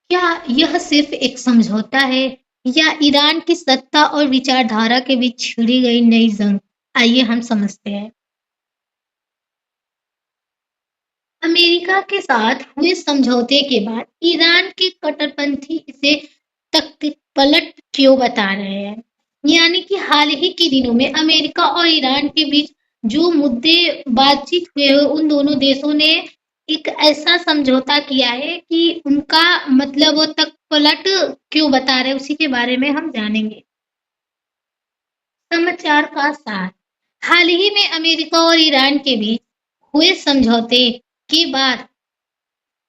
क्या यह सिर्फ एक समझौता है या ईरान की सत्ता और विचारधारा के बीच छिड़ी गई नई जंग? आइए हम समझते हैं। अमेरिका के साथ हुए समझौते के बाद ईरान के कट्टरपंथी इसे तख्त पलट क्यों बता रहे हैं? यानी कि हाल ही के दिनों में अमेरिका और ईरान के बीच जो मुद्दे बातचीत हुए हैं, उन दोनों देशों ने एक ऐसा समझौता किया है कि उनका मतलब वो तख्त पलट क्यों बता रहे हैं, उसी के बारे में हम जानेंगे। समाचार का सार। हाल ही में अमेरिका और ईरान के बीच हुए समझौते के बाद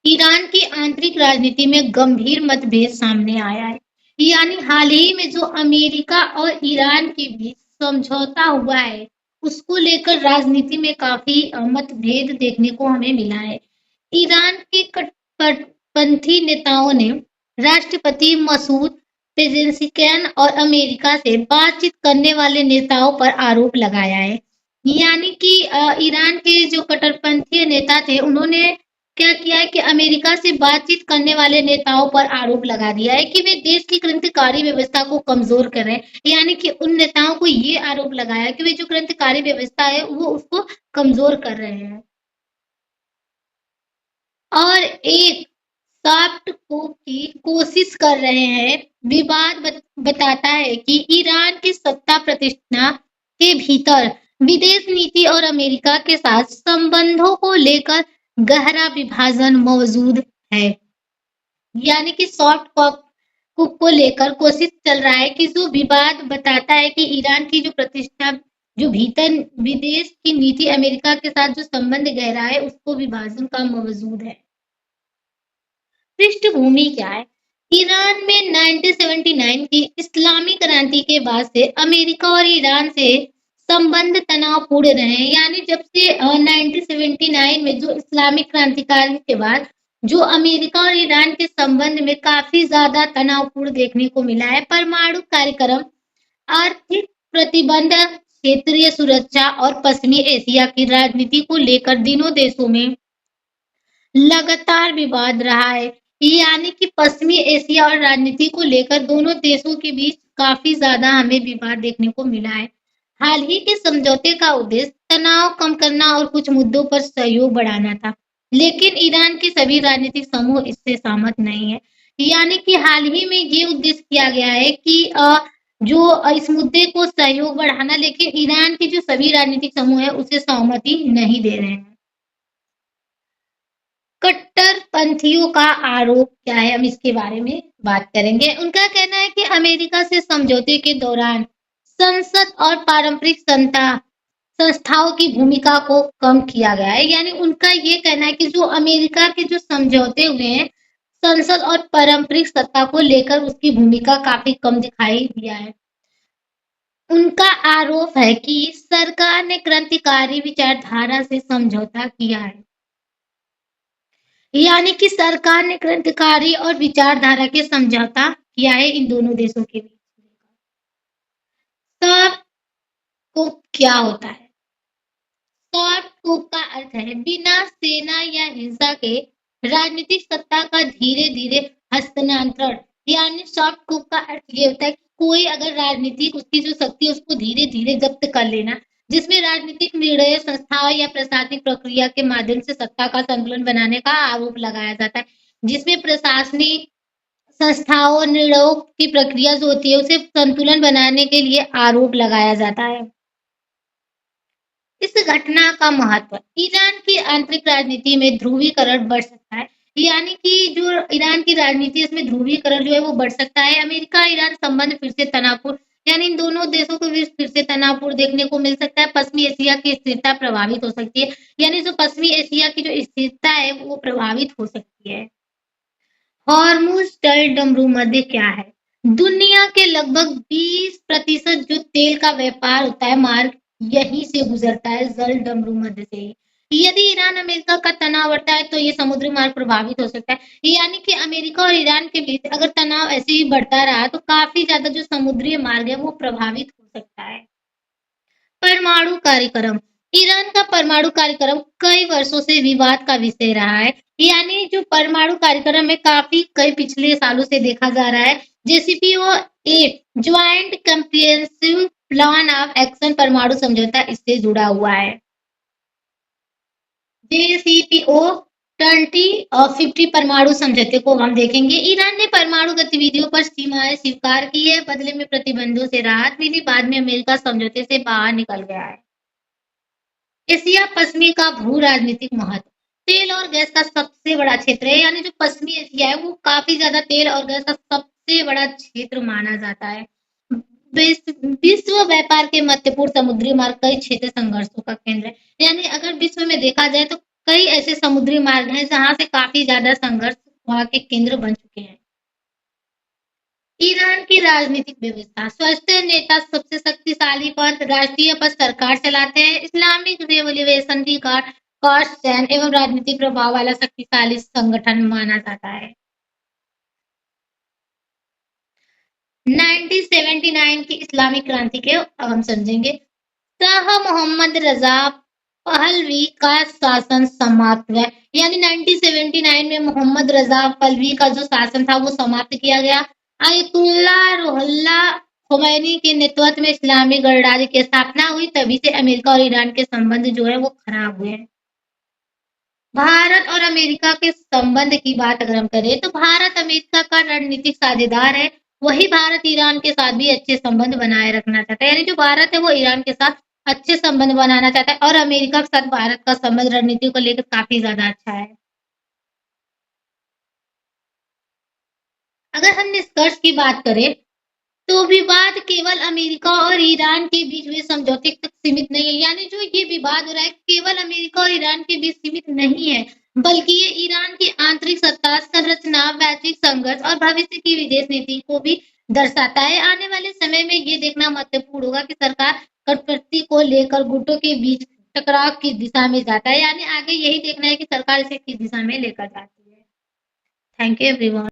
ईरान की आंतरिक राजनीति में गंभीर मतभेद सामने आया है। यानी हाल ही में जो अमेरिका और ईरान के बीच समझौता हुआ है, उसको लेकर राजनीति में काफी मतभेद देखने को हमें मिला है। ईरान के कट्टरपंथी नेताओं ने राष्ट्रपति मसूद पेजेश्कियान और अमेरिका से बातचीत करने वाले नेताओं पर आरोप लगाया है। यानी कि ईरान के जो कट्टरपंथी नेता थे, उन्होंने क्या किया है कि अमेरिका से बातचीत करने वाले नेताओं पर आरोप लगा दिया है कि वे देश की क्रांतिकारी व्यवस्था को कमजोर कर रहे हैं। यानी कि उन नेताओं को ये आरोप लगाया है कि वे जो क्रांतिकारी व्यवस्था है, वो उसको कमजोर कर रहे हैं। और एक सॉफ्ट को की कोशिश कर रहे हैं। बताता है कि ईरान की सत्ता प्रतिष्ठा के भीतर विदेश नीति और अमेरिका के साथ संबंधों को लेकर गहरा विभाजन मौजूद है। यानी कि सॉफ्ट कुक को लेकर कोशिश चल रहा है कि जो विवाद बताता है कि ईरान की जो प्रतिष्ठा, जो भीतर विदेश की नीति अमेरिका के साथ जो संबंध गहरा है, उसको विभाजन का मौजूद है। पृष्ठभूमि क्या है? ईरान में 1979 की इस्लामी क्रांति के बाद से अमेरिका और ईरान से संबंध तनावपूर्ण रहे हैं। यानी जब से 1979 में जो इस्लामिक क्रांतिकारियों के बाद जो अमेरिका और ईरान के संबंध में काफी ज्यादा तनावपूर्ण देखने को मिला है। परमाणु कार्यक्रम, आर्थिक प्रतिबंध, क्षेत्रीय सुरक्षा और पश्चिमी एशिया की राजनीति को लेकर दोनों देशों में लगातार विवाद रहा है। यानी कि पश्चिमी एशिया और राजनीति को लेकर दोनों देशों के बीच काफी ज्यादा हमें विवाद देखने को मिला है। हाल ही के समझौते का उद्देश्य तनाव कम करना और कुछ मुद्दों पर सहयोग बढ़ाना था, लेकिन ईरान के सभी राजनीतिक समूह इससे सहमत नहीं है। यानी कि हाल ही में ये उद्देश्य किया गया है कि जो इस मुद्दे को सहयोग बढ़ाना, लेकिन ईरान के जो सभी राजनीतिक समूह है उसे सहमति नहीं दे रहे हैं। कट्टरपंथियों का आरोप क्या है, हम इसके बारे में बात करेंगे। उनका कहना है कि अमेरिका से समझौते के दौरान संसद और पारंपरिक संस्थाओं की भूमिका को कम किया गया है। यानी उनका ये कहना है कि जो अमेरिका के जो समझौते हुए हैं, संसद और पारंपरिक सत्ता को लेकर उसकी भूमिका काफी कम दिखाई दिया है। उनका आरोप है कि सरकार ने क्रांतिकारी विचारधारा से समझौता किया है। यानी कि सरकार ने क्रांतिकारी और विचारधारा के समझौता किया है इन दोनों देशों के बीच। सॉफ्ट को क्या होता है? सॉफ्ट कुक का अर्थ है बिना सेना या हिंसा के राजनीतिक सत्ता का धीरे धीरे हस्तांतरण। यानी सॉफ्ट कुक का अर्थ ये होता है कि कोई अगर राजनीतिक उसकी जो शक्ति है उसको धीरे धीरे जब्त कर लेना, जिसमें राजनीतिक निर्णय संस्थाओं या प्रशासनिक प्रक्रिया के माध्यम से सत्ता का संतुलन बनाने का आरोप लगाया जाता है, जिसमें प्रशासनिक संस्थाओं निर्णयों की प्रक्रिया जो होती है उसे संतुलन बनाने के लिए आरोप लगाया जाता है। इस घटना का महत्व, ईरान की आंतरिक राजनीति में ध्रुवीकरण बढ़ सकता है। यानी कि जो ईरान की राजनीति इसमें ध्रुवीकरण जो है वो बढ़ सकता है। अमेरिका ईरान संबंध फिर से तनावपूर्ण, यानी इन दोनों देशों के बीच फिर से तनावपूर्ण देखने को मिल सकता है। पश्चिमी एशिया की स्थिरता प्रभावित हो सकती है। यानी जो पश्चिमी एशिया की जो स्थिरता है वो प्रभावित हो सकती है। हॉर्मुज डमरू मध्य क्या है? दुनिया के लगभग 20% जो तेल का व्यापार होता है, मार्ग यहीं से गुजरता है, जल डमरू मध्य से ही। यदि ईरान अमेरिका का तनाव बढ़ता है तो ये समुद्री मार्ग प्रभावित हो सकता है। यानी कि अमेरिका और ईरान के बीच अगर तनाव ऐसे ही बढ़ता रहा तो काफी ज्यादा जो समुद्री मार्ग है वो प्रभावित हो सकता है। परमाणु कार्यक्रम, ईरान का परमाणु कार्यक्रम कई वर्षों से विवाद का विषय रहा है। यानी जो परमाणु कार्यक्रम है काफ़ी कई पिछले सालों से देखा जा रहा है। JCPOA joint comprehensive plan of action परमाणु समझौता इससे जुड़ा हुआ है। जेसीपीओ 50 परमाणु समझौते को हम देखेंगे। ईरान ने परमाणु गतिविधियों पर सीमाएं स्वीकार की है, बदले में प्रतिबंधों से राहत मिली। बाद में अमेरिका समझौते से बाहर निकल गया है। एशिया पश्चिमी का भू राजनीतिक महत्व। तेल और गैस का सबसे बड़ा क्षेत्र है, यानी जो पश्चिमी एशिया है वो काफी ज्यादा तेल और गैस का सबसे बड़ा क्षेत्र माना जाता है। विश्व व्यापार के महत्वपूर्ण समुद्री मार्ग कई क्षेत्र संघर्षों का केंद्र है। यानी अगर विश्व में देखा जाए तो कई ऐसे समुद्री मार्ग हैं जहां से काफी ज्यादा संघर्ष वहां के केंद्र बन चुके हैं। ईरान की राजनीतिक व्यवस्था। स्वस्थ नेता सबसे शक्तिशाली पद राष्ट्रीय पद सरकार चलाते हैं। इस्लामिक रिवोल्यूशनरी गार्ड कॉर्ड्स एवं राजनीतिक प्रभाव वाला शक्तिशाली संगठन माना जाता है। 1979 की इस्लामिक क्रांति के अब हम समझेंगे। शाह मोहम्मद रजा पहलवी का शासन समाप्त हुआ। यानी 1979 में मोहम्मद रजा पहलवी का जो शासन था वो समाप्त किया गया। आयतुल्ला रुहुल्ला खुमैनी के नेतृत्व में इस्लामी गणराज्य की स्थापना हुई। तभी से अमेरिका और ईरान के संबंध जो है वो खराब हुए हैं। भारत और अमेरिका के संबंध की बात अगर हम करें तो भारत अमेरिका का रणनीतिक साझेदार है। वही भारत ईरान के साथ भी अच्छे संबंध बनाए रखना चाहता है। यानी जो भारत है वो ईरान के साथ अच्छे संबंध बनाना चाहता है और अमेरिका के साथ भारत का संबंध रणनीति को लेकर काफी ज्यादा अच्छा है। अगर हम निष्कर्ष की बात करें तो विवाद केवल अमेरिका और ईरान के बीच हुए समझौते तक सीमित नहीं है। यानी जो ये विवाद हो रहा है केवल अमेरिका और ईरान के बीच सीमित नहीं है, बल्कि ये ईरान की आंतरिक सत्ता संरचना, वैश्विक संघर्ष और भविष्य की विदेश नीति को भी दर्शाता है। आने वाले समय में ये देखना महत्वपूर्ण होगा कि सरकार कटौती को लेकर गुटों के बीच टकराव की दिशा में जाता है। यानी आगे यही देखना है कि सरकार इसे किस दिशा में लेकर जाती है। Thank you everyone.